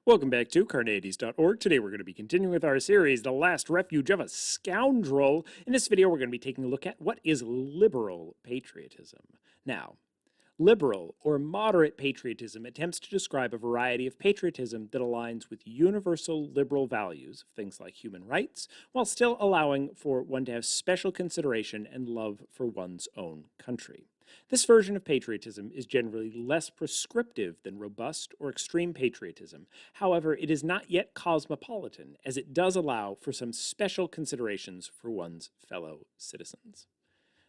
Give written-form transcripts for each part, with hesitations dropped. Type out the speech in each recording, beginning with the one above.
Welcome back to Carneades.org. Today we're going to be continuing with our series, The Last Refuge of a Scoundrel. In this video, we're going to be taking a look at what is liberal patriotism. Now, liberal or moderate patriotism attempts to describe a variety of patriotism that aligns with universal liberal values, things like human rights, while still allowing for one to have special consideration and love for one's own country. This version of patriotism is generally less prescriptive than robust or extreme patriotism. However, it is not yet cosmopolitan, as it does allow for some special considerations for one's fellow citizens.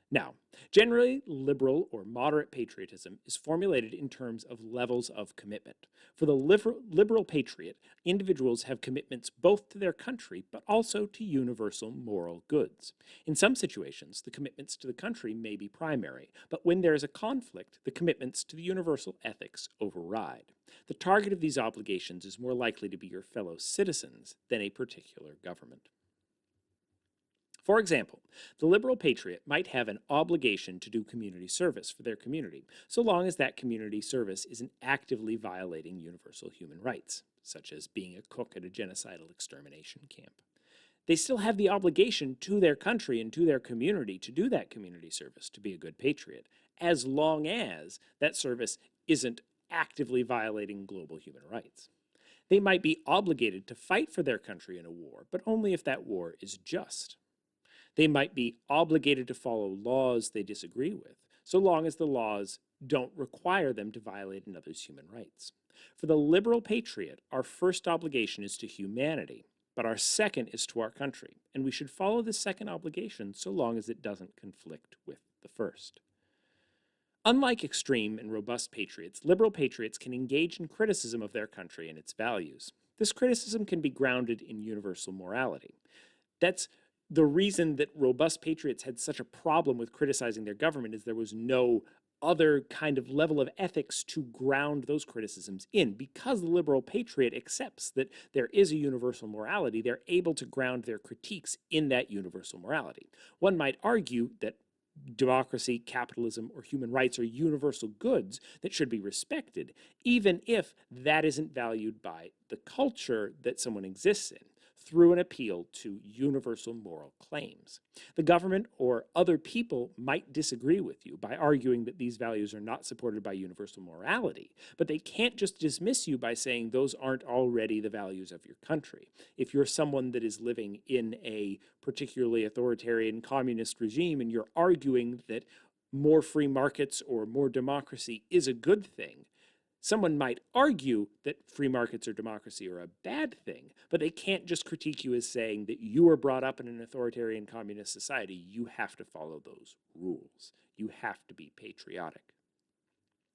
Now, generally, liberal or moderate patriotism is formulated in terms of levels of commitment. For the liberal patriot, individuals have commitments both to their country but also to universal moral goods. In some situations, the commitments to the country may be primary, but when there is a conflict, the commitments to the universal ethics override. The target of these obligations is more likely to be your fellow citizens than a particular government. For example, the liberal patriot might have an obligation to do community service for their community, so long as that community service isn't actively violating universal human rights, such as being a cook at a genocidal extermination camp. They still have the obligation to their country and to their community to do that community service, to be a good patriot, as long as that service isn't actively violating global human rights. They might be obligated to fight for their country in a war, but only if that war is just. They might be obligated to follow laws they disagree with, so long as the laws don't require them to violate another's human rights. For the liberal patriot, our first obligation is to humanity, but our second is to our country, and we should follow this second obligation so long as it doesn't conflict with the first. Unlike extreme and robust patriots, liberal patriots can engage in criticism of their country and its values. This criticism can be grounded in universal morality. That's the reason that robust patriots had such a problem with criticizing their government is there was no other kind of level of ethics to ground those criticisms in. Because the liberal patriot accepts that there is a universal morality, they're able to ground their critiques in that universal morality. One might argue that democracy, capitalism, or human rights are universal goods that should be respected, even if that isn't valued by the culture that someone exists in, through an appeal to universal moral claims. The government or other people might disagree with you by arguing that these values are not supported by universal morality, but they can't just dismiss you by saying those aren't already the values of your country. If you're someone that is living in a particularly authoritarian communist regime and you're arguing that more free markets or more democracy is a good thing, someone might argue that free markets or democracy are a bad thing, but they can't just critique you as saying that you were brought up in an authoritarian communist society. You have to follow those rules. You have to be patriotic.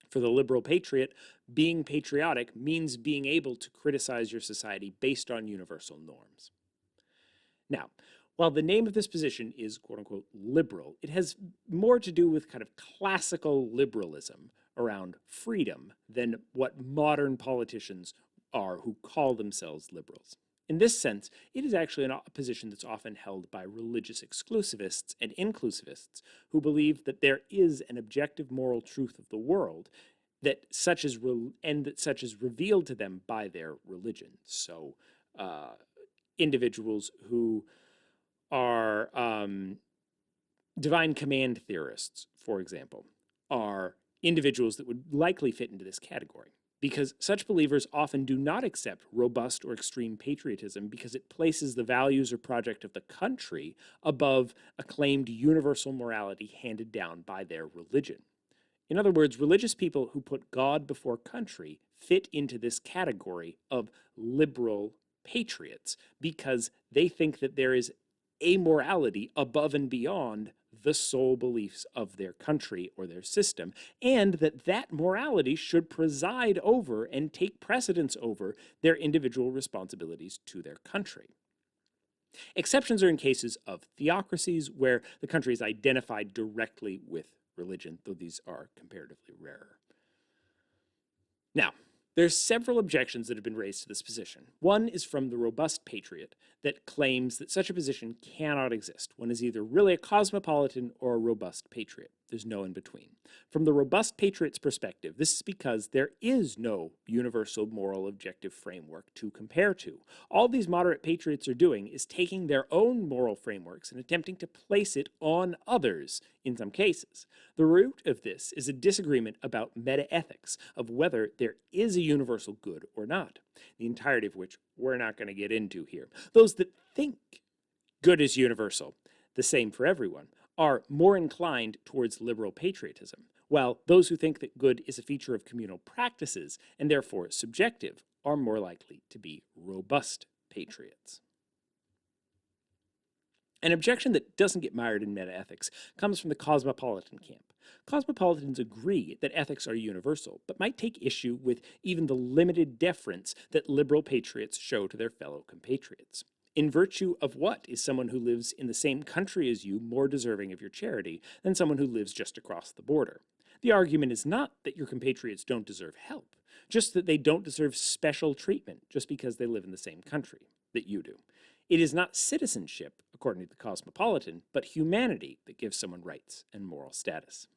For the liberal patriot, being patriotic means being able to criticize your society based on universal norms. Now, while the name of this position is quote-unquote liberal, it has more to do with kind of classical liberalism around freedom than what modern politicians are who call themselves liberals. In this sense, it is actually a position that's often held by religious exclusivists and inclusivists who believe that there is an objective moral truth of the world that such is revealed to them by their religion. So individuals who are divine command theorists, for example, are individuals that would likely fit into this category, because such believers often do not accept robust or extreme patriotism because it places the values or project of the country above a claimed universal morality handed down by their religion. In other words, religious people who put God before country fit into this category of liberal patriots because they think that there is a morality above and beyond the sole beliefs of their country or their system, and that that morality should preside over and take precedence over their individual responsibilities to their country. Exceptions are in cases of theocracies where the country is identified directly with religion, though these are comparatively rarer. Now, there's several objections that have been raised to this position. One is from the robust patriot that claims that such a position cannot exist. One is either really a cosmopolitan or a robust patriot. There's no in between. From the robust patriot's perspective, this is because there is no universal moral objective framework to compare to. All these moderate patriots are doing is taking their own moral frameworks and attempting to place it on others in some cases. The root of this is a disagreement about metaethics, of whether there is a universal good or not, the entirety of which we're not going to get into here. Those that think good is universal, the same for everyone, are more inclined towards liberal patriotism, while those who think that good is a feature of communal practices and therefore subjective are more likely to be robust patriots. An objection that doesn't get mired in metaethics comes from the cosmopolitan camp. Cosmopolitans agree that ethics are universal, but might take issue with even the limited deference that liberal patriots show to their fellow compatriots. In virtue of what is someone who lives in the same country as you more deserving of your charity than someone who lives just across the border? The argument is not that your compatriots don't deserve help, just that they don't deserve special treatment just because they live in the same country that you do. It is not citizenship, according to the cosmopolitan, but humanity that gives someone rights and moral status.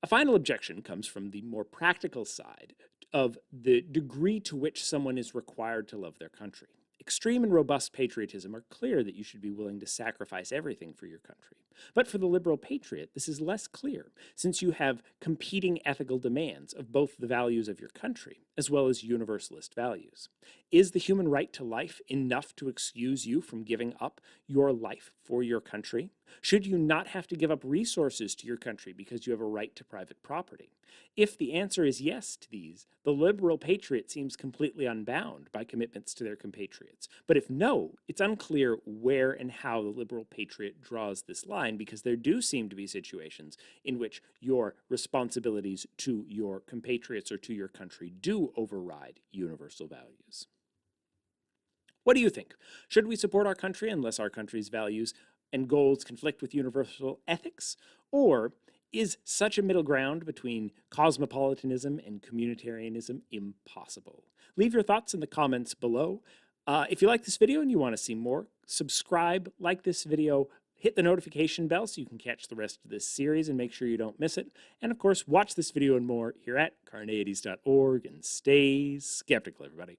A final objection comes from the more practical side of the degree to which someone is required to love their country. Extreme and robust patriotism are clear that you should be willing to sacrifice everything for your country. But for the liberal patriot, this is less clear, since you have competing ethical demands of both the values of your country as well as universalist values. Is the human right to life enough to excuse you from giving up your life for your country? Should you not have to give up resources to your country because you have a right to private property? If the answer is yes to these, the liberal patriot seems completely unbound by commitments to their compatriots. But if no, it's unclear where and how the liberal patriot draws this line, because there do seem to be situations in which your responsibilities to your compatriots or to your country do override universal values. What do you think? Should we support our country unless our country's values and goals conflict with universal ethics? Or is such a middle ground between cosmopolitanism and communitarianism impossible? Leave your thoughts in the comments below. If you like this video and you want to see more, subscribe, like this video, hit the notification bell so you can catch the rest of this series and make sure you don't miss it. And of course, watch this video and more here at Carneades.org, and stay skeptical, everybody.